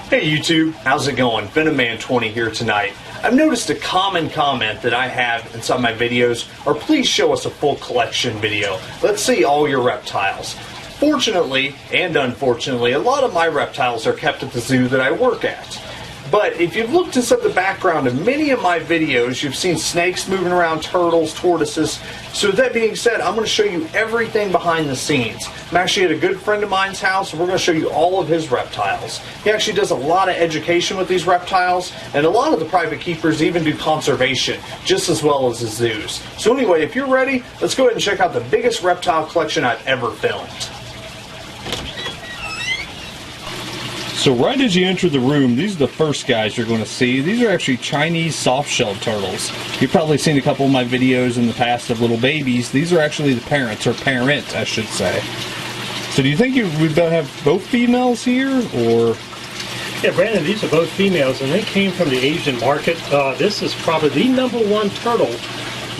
Hey YouTube, how's it going? Venomman20 here tonight. I've noticed a common comment that I have inside my videos are please show us a full collection video. Let's see all your reptiles. Fortunately and unfortunately, a lot of my reptiles are kept at the zoo that I work at. But if you've looked inside the background of many of my videos, you've seen snakes moving around, turtles, tortoises. So with that being said, I'm going to show you everything behind the scenes. I'm actually at a good friend of mine's house, and we're going to show you all of his reptiles. He actually does a lot of education with these reptiles, and a lot of the private keepers even do conservation, just as well as the zoos. So anyway, if you're ready, let's go ahead and check out the biggest reptile collection I've ever filmed. So right as you enter the room, these are the first guys you're going to see. These are actually Chinese soft-shell turtles. You've probably seen a couple of my videos in the past of little babies. These are actually the parents, or parent, I should say. So do you think we'd have both females here, or? Yeah, Brandon, these are both females, and they came from the Asian market. This is probably the #1 turtle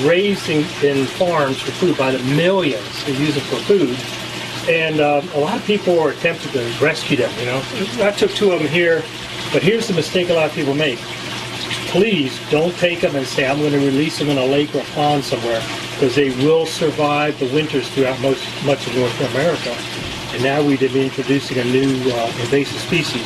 raised in farms for food by the millions. They use it for food. And a lot of people are tempted to rescue them, you know. I took 2 of them here, but here's the mistake a lot of people make. Please don't take them and say, I'm going to release them in a lake or a pond somewhere, because they will survive the winters throughout much of North America. And now we've been introducing a new invasive species.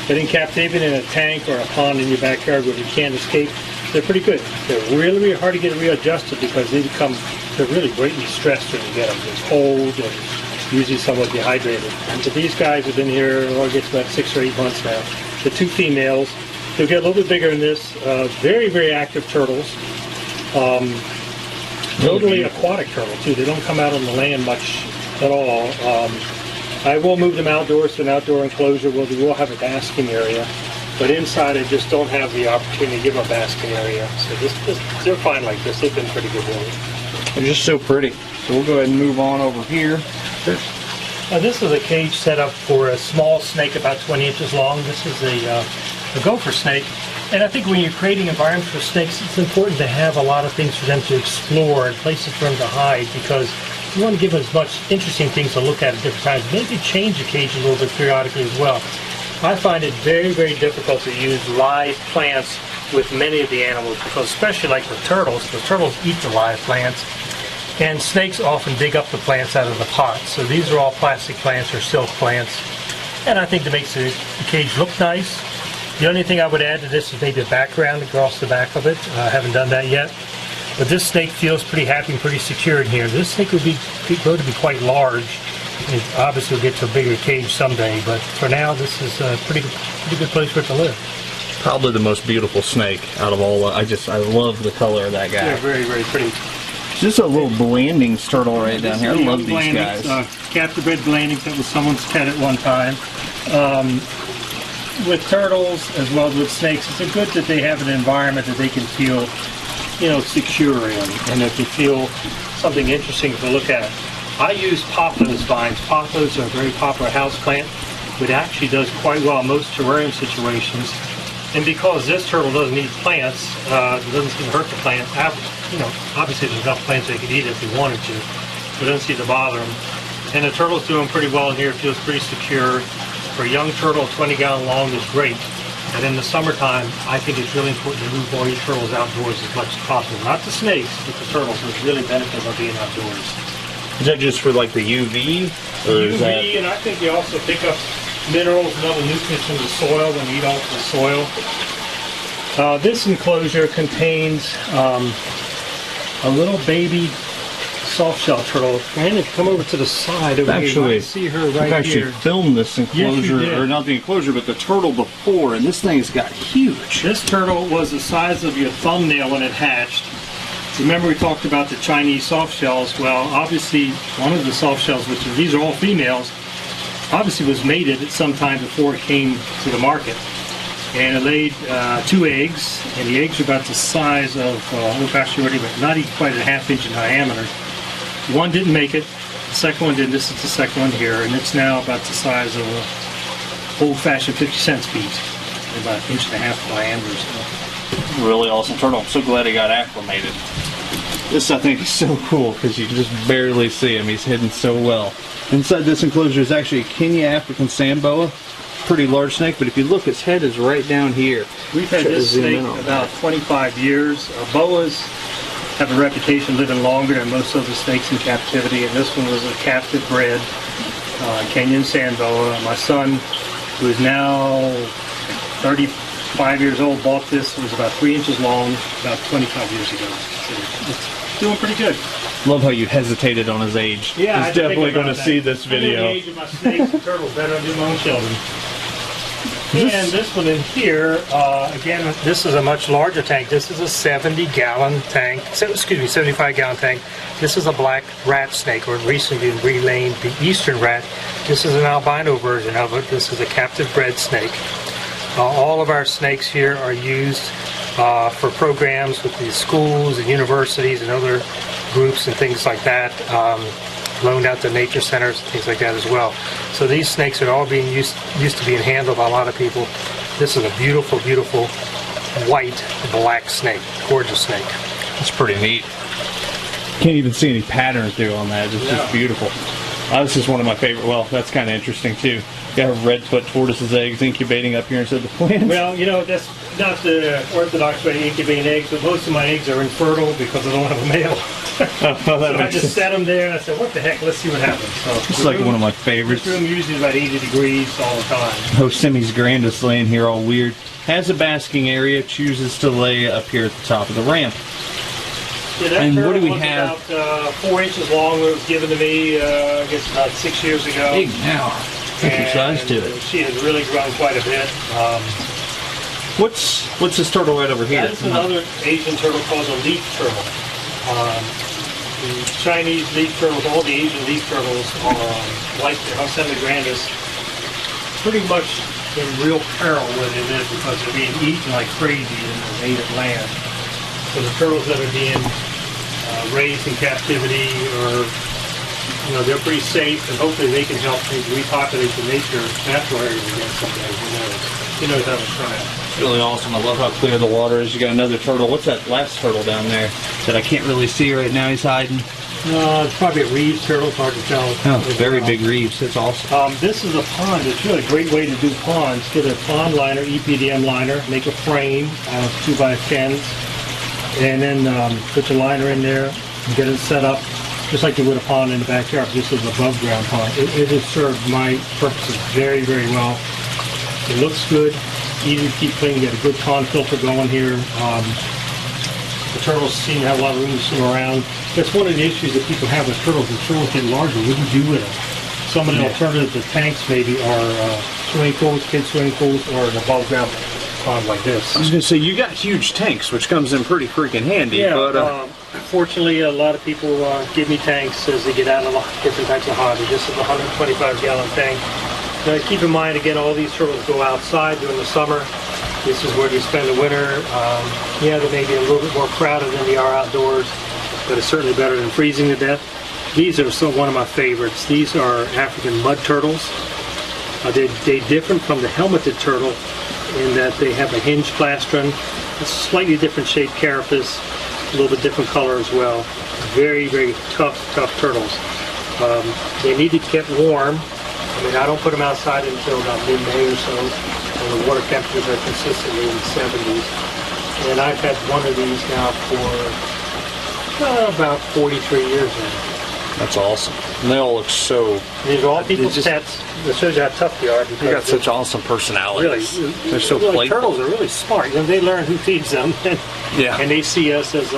But in captivity in a tank or a pond in your backyard where you can't escape, they're pretty good. They're really, really hard to get readjusted because they're really greatly stressed when you get them. It's cold and usually somewhat dehydrated. But these guys have been here, I guess, about 6 or 8 months now. The 2 females, they'll get a little bit bigger than this. Very, very active turtles. Totally aquatic turtle, too. They don't come out on the land much at all. I will move them outdoors to an outdoor enclosure where we will have a basking area. But inside, I just don't have the opportunity to give them a basking area. So they're fine like this. They've been pretty good, really. They're just so pretty. So we'll go ahead and move on over here. This is a cage set up for a small snake about 20 inches long. This is a gopher snake. And I think when you're creating environments for snakes, it's important to have a lot of things for them to explore and places for them to hide, because you want to give them as much interesting things to look at different times. Maybe change the cage a little bit periodically as well. I find it very, very difficult to use live plants with many of the animals, because especially like the turtles eat the live plants. And snakes often dig up the plants out of the pot. So these are all plastic plants or silk plants. And I think that makes the cage look nice. The only thing I would add to this is maybe a background across the back of it. I haven't done that yet. But this snake feels pretty happy and pretty secure in here. This snake would grow to be quite large. It obviously will get to a bigger cage someday. But for now, this is a pretty good place for it to live. Probably the most beautiful snake out of all. I love the color of that guy. They're very, very pretty. Just a little Blandings turtle right down here. I love these guys. Captive-bred Blandings that was someone's pet at one time. With turtles as well as with snakes, it's good that they have an environment that they can feel, secure in, and that they feel something interesting to look at. I use pothos vines. Pothos are a very popular house plant, but actually does quite well in most terrarium situations. And because this turtle doesn't eat plants, it doesn't seem to hurt the plant. Obviously there's enough plants they could eat if they wanted to, but it doesn't seem to bother them. And the turtle's doing pretty well in here. It feels pretty secure. For a young turtle, 20-gallon long is great. And in the summertime, I think it's really important to move all your turtles outdoors as much as possible. Not the snakes, but the turtles, which really benefit by being outdoors. Is that just for like the UV? UV, and I think you also pick up minerals and other nutrients from the soil when you eat off the soil. This enclosure contains a little baby soft-shell turtle. Brandon, come over to the side over here. You can see her right here. I've actually filmed this enclosure, or not the enclosure, but the turtle before, and this thing has got huge. This turtle was the size of your thumbnail when it hatched. Remember we talked about the Chinese soft shells? Well, obviously one of the soft shells, which these are all females, obviously was mated at some time before it came to the market. And it laid 2 eggs, and the eggs are about the size of, but not even quite a ½ inch in diameter. One didn't make it, the second one did. This is the second one here, and it's now about the size of an old-fashioned 50-cent piece, about 1.5 inches diameter. So. Really awesome turtle. I'm so glad he got acclimated. This, I think, is so cool because you can just barely see him. He's hidden so well. Inside this enclosure is actually a Kenya African sand boa. pretty large snake, but if you look, its head is right down here. We've had this snake about 25 years. Boas have a reputation living longer than most of the snakes in captivity, and this one was a captive bred Kenyan sand boa. My son, who is now 35 years old, bought this. It was about 3 inches long about 25 years ago. So it's doing pretty good. Love how you hesitated on his age. Yeah, he's definitely going to see this video. I know the age of my snakes and turtles better than I do my own children. And this one in here, again, this is a much larger tank. This is a 70-gallon tank. Excuse me, 75-gallon tank. This is a black rat snake, or recently renamed the eastern rat. This is an albino version of it. This is a captive bred snake. All of our snakes here are used for programs with the schools and universities and other groups and things like that, loaned out to nature centers and things like that as well. So these snakes are all being used to being handled by a lot of people. This is a beautiful, beautiful white black snake, gorgeous snake. It's pretty neat. Can't even see any pattern through on that. It's just beautiful. This is one of my favorite. Well, that's kind of interesting too. You got redfoot tortoise's eggs incubating up here instead of the plants. Well, you know, that's not the orthodox way to incubate eggs, but most of my eggs are infertile because I don't have a male. So I just set them there and I said, what the heck, let's see what happens. So it's like one of my favorites. This room usually is about 80 degrees all the time. Hostemi's grandis laying here all weird. Has a basking area, chooses to lay up here at the top of the ramp. Yeah, that and what do we was have? About 4 inches long. It was given to me, I guess, about 6 years ago. Big now. Good size to it. She has really grown quite a bit. What's this turtle right over here? That's another Asian turtle called a leaf turtle. The Chinese leaf turtles, all the Asian leaf turtles are like the 100's grandis, pretty much in real peril where they live because they're being eaten like crazy in their native land. So the turtles that are being raised in captivity are, you know, they're pretty safe, and hopefully they can help to repopulate the natural areas again someday. Who knows how to try it. It's really awesome. I love how clear the water is. You got another turtle. What's that last turtle down there that I can't really see right now? He's hiding. It's probably a reeve turtle. It's hard to tell. Oh, very big reeves. That's awesome. This is a pond. It's really a great way to do ponds. Get a pond liner, EPDM liner, make a frame of 2x10s, and then put your liner in there and get it set up just like you would a pond in the backyard. This is an above ground pond. It has served my purposes very, very well. It looks good, easy to keep clean. You got a good pond filter going here. The turtles seem to have a lot of room to swim around. That's one of the issues that people have with turtles. The turtles get larger. What do you do with them? Some of the alternatives to tanks maybe are swimming pools, kids swimming pools, or an above ground pond like this. I was going to say, you got huge tanks, which comes in pretty freaking handy. Yeah, but fortunately, a lot of people give me tanks as they get out of a lot of different types of hobby. This is a 125-gallon tank. Now, keep in mind, again, all these turtles go outside during the summer. This is where they spend the winter. Yeah, they may be a little bit more crowded than they are outdoors, but it's certainly better than freezing to death. These are still one of my favorites. These are African mud turtles. They're different from the helmeted turtle in that they have a hinged plastron, a slightly different shaped carapace, a little bit different color as well. Very, very tough turtles. They need to be kept warm. I mean, I don't put them outside until about mid-May or so, and the water temperatures are consistently in the 70s. And I've had one of these now for about 43 years now. that's awesome. And they all look so... These are all people's pets. That shows you how tough they are. They got such awesome personalities. Really, they're so really, playful. turtles are really smart. You know, they learn who feeds them, and they see us as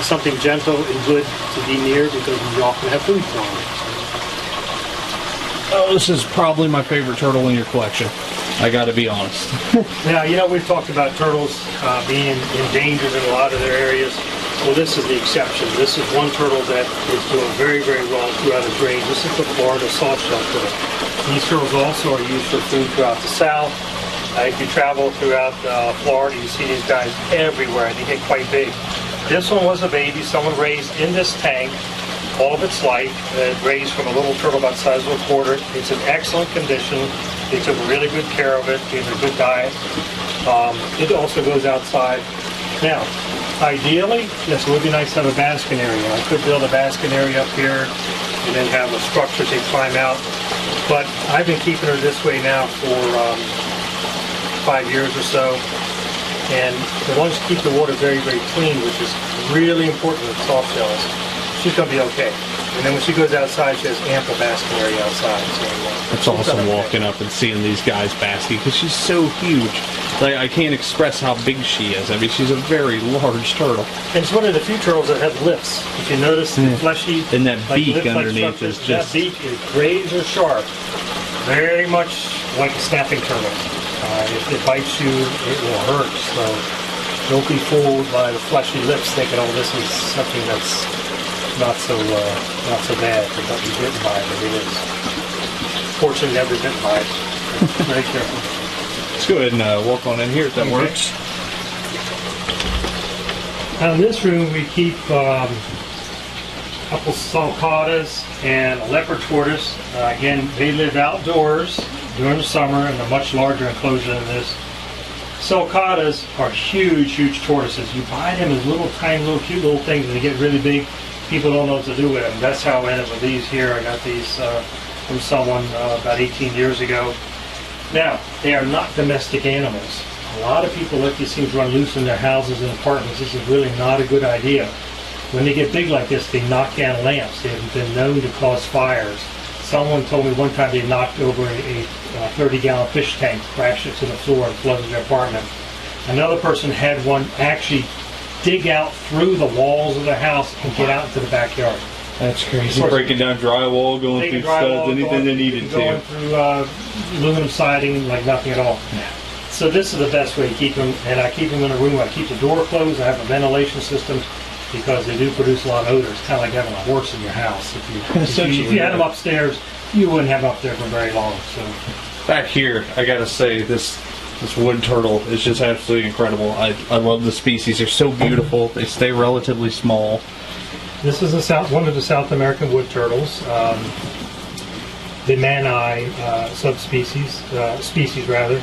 something gentle and good to be near because we often have food for them. Oh, this is probably my favorite turtle in your collection. I got to be honest. Now, you know, we've talked about turtles being endangered in a lot of their areas. Well, this is the exception. This is one turtle that is doing very, very well throughout its range. This is the Florida softshell turtle. These turtles also are used for food throughout the South. If you travel throughout Florida, you see these guys everywhere. They get quite big. This one was a baby someone raised in this tank all of its life. It raised from a little turtle about the size of a quarter. It's in excellent condition. They took really good care of it, gave it a good diet. It also goes outside. Now, ideally, yes, it would be nice to have a basking area. I could build a basking area up here and then have a structure they climb out. But I've been keeping her this way now for 5 years or so. And as long as you keep the water very, very clean, which is really important with soft shells, she's going to be okay. And then when she goes outside, she has ample basking area outside. So, it's awesome walking up and seeing these guys basking because she's so huge. Like, I can't express how big she is. I mean, she's a very large turtle. And it's one of the few turtles that have lips. If you notice, the fleshy... And that beak lip-like underneath structure, is just... That beak is razor sharp. Very much like a snapping turtle. If it bites you, it will hurt. So don't be fooled by the fleshy lips thinking, oh, this is something that's not so bad. But don't be bitten by it. It is. Fortunately, never bitten by it. So very careful. Let's go ahead and walk on in here if that works. Now in this room we keep a couple sulcatas and a leopard tortoise. Again, they live outdoors during the summer in a much larger enclosure than this. Sulcatas are huge, huge tortoises. You buy them as little tiny, little cute little things and they get really big. People don't know what to do with them. That's how I ended up with these here. I got these from someone about 18 years ago. Now, they are not domestic animals. A lot of people let these things run loose in their houses and apartments. This is really not a good idea. When they get big like this, they knock down lamps. They have been known to cause fires. Someone told me one time they knocked over a 30-gallon fish tank, crashed it to the floor, and flooded their apartment. Another person had one actually dig out through the walls of the house and get out into the backyard. That's crazy. Breaking down drywall, going through studs, anything they needed to. Going through aluminum siding like nothing at all. Yeah. So this is the best way to keep them, and I keep them in a room. I keep the door closed. I have a ventilation system because they do produce a lot of odor. It's kind of like having a horse in your house. If you had them upstairs, you wouldn't have them up there for very long. So back here, I gotta say this wood turtle is just absolutely incredible. I love the species. They're so beautiful. They stay relatively small. This is one of the South American wood turtles, the Manai subspecies, species rather.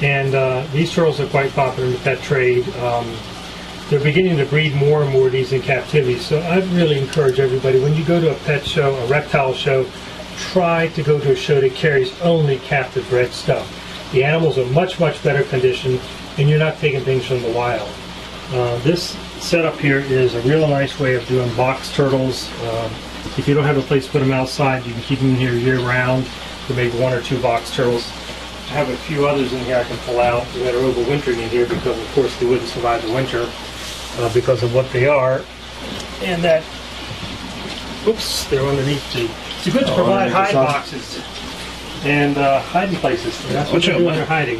And these turtles are quite popular in the pet trade. They're beginning to breed more and more of these in captivity. So I really encourage everybody, when you go to a pet show, a reptile show, try to go to a show that carries only captive bred stuff. The animals are much, much better conditioned, and you're not taking things from the wild. This setup here is a real nice way of doing box turtles. If you don't have a place to put them outside, you can keep them in here year-round to make 1 or 2 box turtles. I have a few others in here I can pull out that are overwintering in here because, of course, they wouldn't survive the winter because of what they are. And that, oops, they're underneath the... It's good to provide hide boxes and hiding places. And that's what they're doing, they're hiding.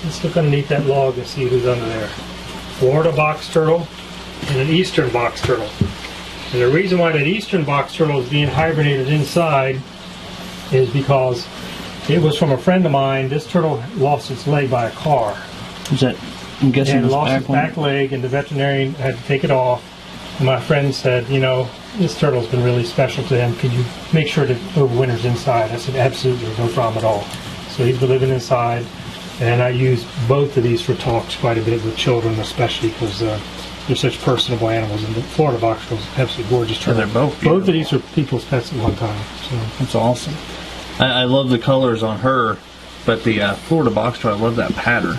Let's look underneath that log and see who's under there. Florida box turtle and an eastern box turtle. And the reason why that eastern box turtle is being hibernated inside is because it was from a friend of mine. This turtle lost its leg by a car. Is that, I'm guessing, and lost its back leg, and the veterinarian had to take it off. And my friend said, you know, this turtle's been really special to him. Could you make sure that overwinters inside? I said, absolutely, no problem at all. So he's been living inside. And I use both of these for talks quite a bit with children, especially because they're such personable animals. And the Florida box turtle is absolutely gorgeous turtle. They're both beautiful. Both of these are people's pets at one time. So that's awesome. I love the colors on her, but the Florida box turtle, I love that pattern.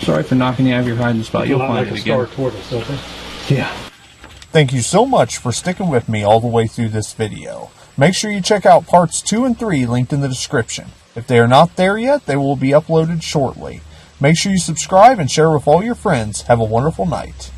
Sorry for knocking you out of your hiding spot. You'll find it again. Tortoise, don't they? Yeah. Thank you so much for sticking with me all the way through this video. Make sure you check out parts 2 and 3 linked in the description. If they are not there yet, they will be uploaded shortly. Make sure you subscribe and share with all your friends. Have a wonderful night.